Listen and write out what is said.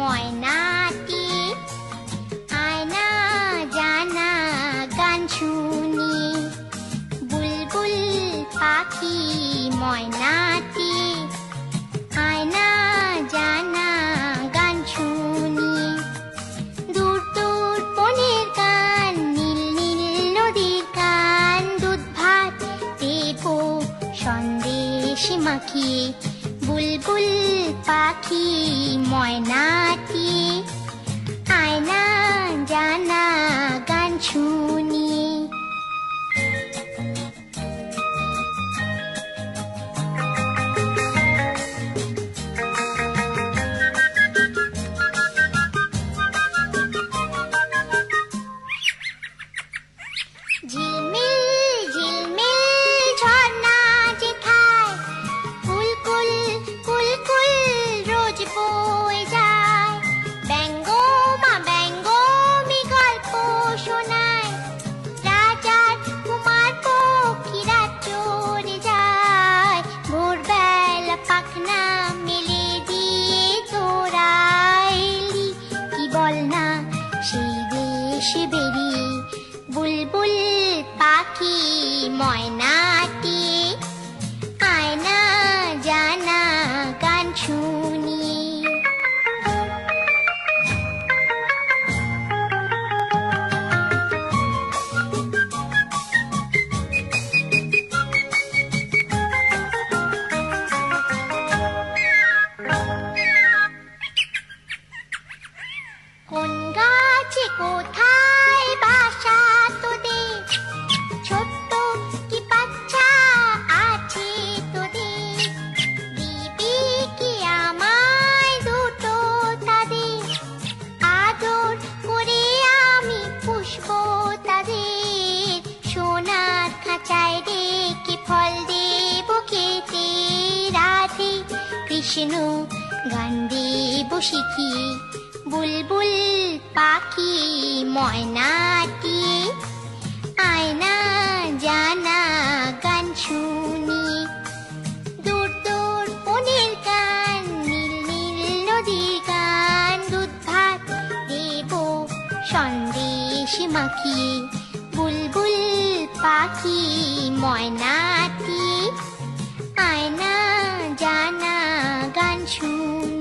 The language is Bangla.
ময়নাটি, আয়না জানা গান শুনি। বুলবুল পাখি ময়নাটি, আয়না জানা গান শুনি। দূর দূর বনের গান, নীল নীল নদীর গান, দুধ ভাত দেবো সন্দেশ মাখিয়ে। বুলবুল পাখি ময়নাটি, আয়না জানা গান শুনি। ঝিলমিল ঝিলমিল ঝর্ণা যেথায়, কুলকুল কুলকুল রোজ বয়ে যায়। ব্যঙ্গো মা ব্যঙ্গমি গল্প শোনায়, রাজার কুমার পক্ষীরা চড়ে যায়। ভোরবেলা পাখনা মেলে দিয়ে তোরা এলি, কি বল না সেই দেশে বেরিয়ে। বুলবুল পাখি ময়নাটি, আয়না জানা গান শুনি। কোন গাছে কোথায় বাসা তোদের, ছোট্ট কি বাচ্চা আছে তোদের। দিবি কি আমায় দুটো তাদের, আদর করে আমি পুষবো তাদের। সোনার খাঁচায় রেখে ফল দেব খেতে, রাধে কৃষ্ণ গান দেব শিখিয়ে। বুলবুল পাখি ময়নাটি, আয়না জানা গান শুনি। দূর দূর বনের গান, নীল নীল নদীর গান, দুধ ভাত দেব সন্দেশ মাখিয়ে। বুলবুল পাখি ময়নাটি, আয়না জানা গান শুনি।